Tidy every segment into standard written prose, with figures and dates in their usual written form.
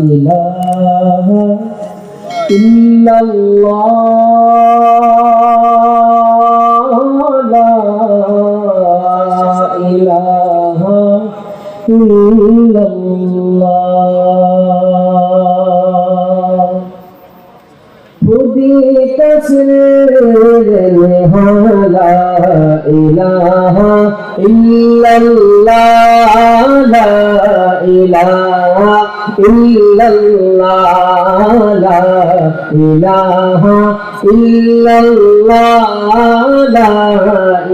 ইলাহা ইল্লাল্লাহ লা ইলাহা ইল্লাল্লাহ খুদি তসরির में हो ला इलाहा इल्लल्लाह ला इलाहा इल्लल्लाह ला इलाहा इल्लल्लाह ला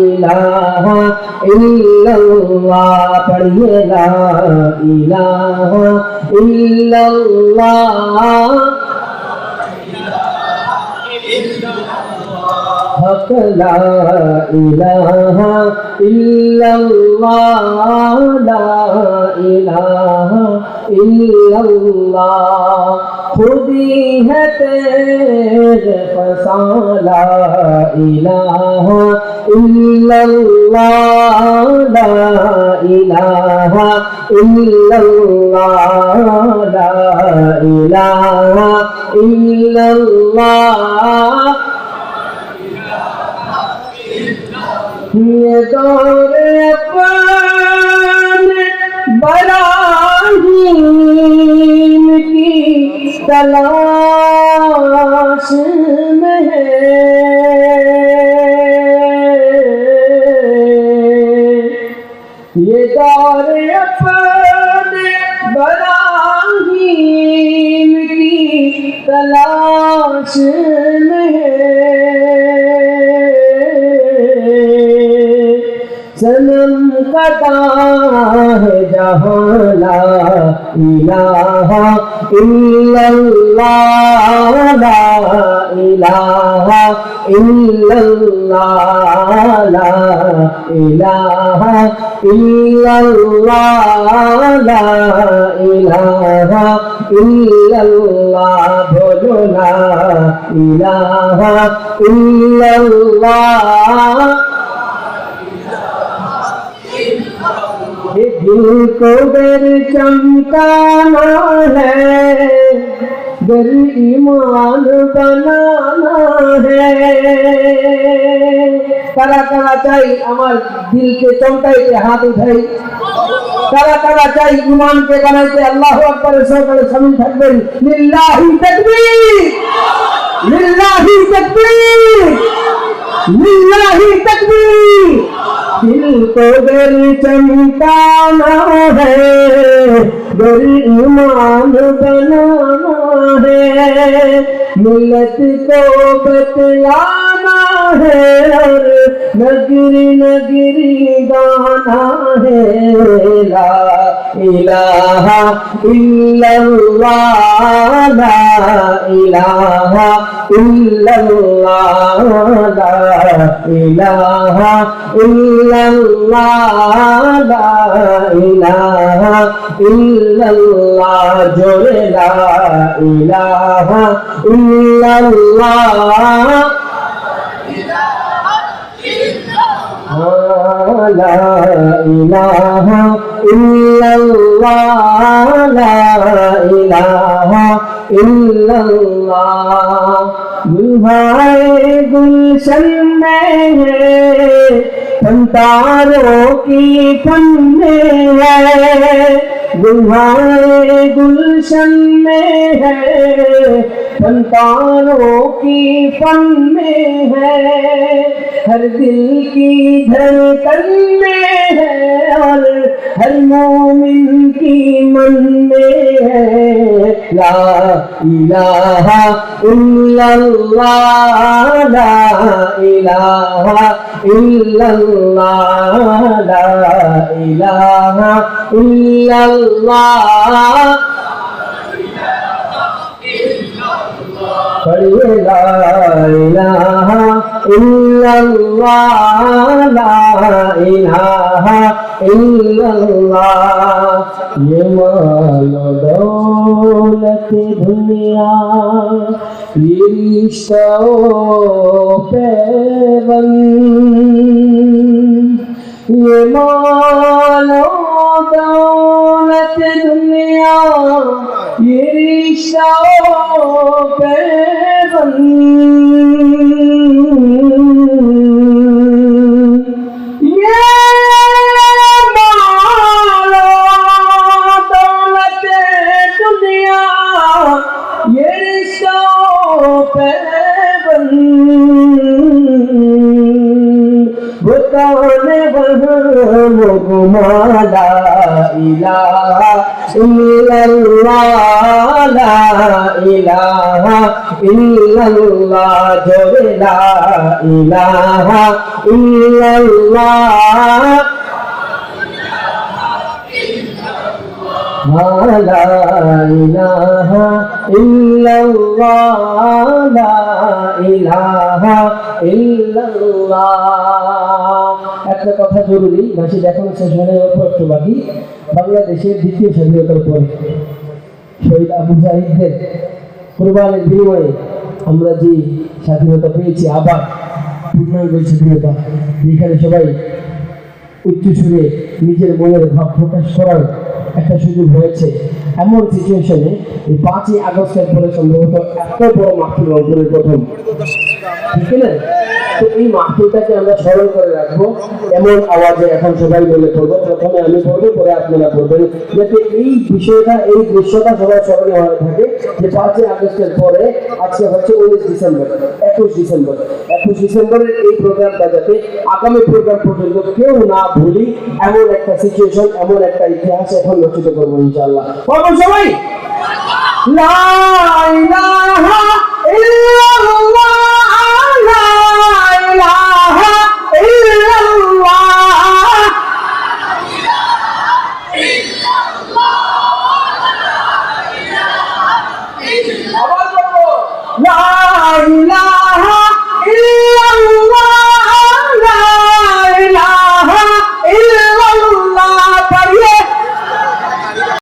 इलाहा इल्लल्लाह पढ़िए ला इलाहा इल्लल्लाह हक ला इलाहा इल्लल्लाह ला इलाहा इल्लल्लाह खुदी है तेरे फसा ला इलाहा इल्लल्लाह ला इलाहा इल्लल्लाह ला इलाहा इल्लल्लाह ये दौर अपने बराहीम की तलाश में है ये दौर अपने बराहीम की तलाश में है सनम कदा है जहाँ ला इलाहा इल्लल्लाह ला इलाहा इल्लल्लाह ला इलाहा इल्लल्लाह ला इलाहा इल्लल्लाह बोलो ला इलाहा इल्लल्लाह दिल को गर चमकाना है गर ईमान बनाना है কারা কারা চাই আমার দিলকে চমকাইতে হাত উঠাই কারা কারা চাই ঈমানকে বানাইতে আল্লাহু আকবার সবাই শামিল থাকবেন লিল্লাহি তাকবীর লিল্লাহি তাকবীর লিল্লাহি তাকবীর दिल को गर चमकाना है गर ईमान बनाना है मिल्लत को बतलाना है और नगरी नगरी गाना है ला इलाहा इल्लल्लाह ला इलाहा इल्लल्लाह ला इलाहा इल्लल्लाह ला इलाहा इल्लल्लाह जोरे ला इलाहा इल्लल्लाह ला इलाहा इल्लल्लाह ला इलाहा इल्लल्लाह दुल्हाए गुलशन में है फंतारों की फन में है दुल्हाए गुलशन में है फंतारों की फन में है हर दिल की धड़कन में है और हर मोमिन की मन में है ला इलाहा इल्लल्लाह ला इलाहा इल्लल्लाह ला इलाहा इल्लल्लाह पढ़िए ला इलाहा इल्लल्लाह ला इलाहा इल्लल्लाह ये मालो दौलत दुनिया ये रिश्तों पे बंद ये मालो दौलत दौलत दुनिया ये रिश्तों पे ये मालो दौलत दुनिया ये रिश्तों पे बताने मुगमाला इलाहा इल्लल्लाह ला इलाहा इल्लल्लाह जोड़े ला इलाहा इल्लल्लाह ला इलाहा इल्लल्लाह ला इलाहा ইল্লাল্লাহ। একটা কথা জরুরি, মাসি দেখানো শেষ হয়ে যাওয়ার পর একটু বাকি। বাংলাদেশের দ্বিতীয় স্বাধীনতার পরে শহীদ আবু সাঈদের কোরবানির বিনিময়ে আমরা যে স্বাধীনতা পেয়েছি, আবার পূর্ণাঙ্গ স্বাধীনতা, যেখানে সবাই উচ্চ সুরে নিজের মনের ভাব প্রকাশ করার একটা সুযোগ হয়েছে, এমন সিচুয়েশনে এই 5ই আগস্টের পরে সম্ভবত এত বড় মাহফিল অঞ্চলের প্রথম, ঠিক না? তো এই মাহফিলটাকে আমরা স্মরণ করে রাখবো, এমন আওয়াজে এখন সবাই বলে পড়বো। প্রথমে আমি পড়বো, পরে আপনারা পড়বেন, যাতে এই বিষয়টা, এই দৃশ্যটা সবাই স্মরণীয় হয়ে থাকে যে 5ই আগস্টের পরে আজকে হচ্ছে 21 ডিসেম্বর, 21 ডিসেম্বরের এই প্রোগ্রামটা যাতে আগামী প্রোগ্রাম পর্যন্ত কেউ না ভুলি, এমন একটা সিচুয়েশন, এমন একটা ইতিহাস এখন রচিত করবো ইনশাআল্লাহ। বলুন সবাই, লা ইলাহা ইল্লাল্লাহ লা ইলাহা ইল্লাল্লাহ লা ইলাহা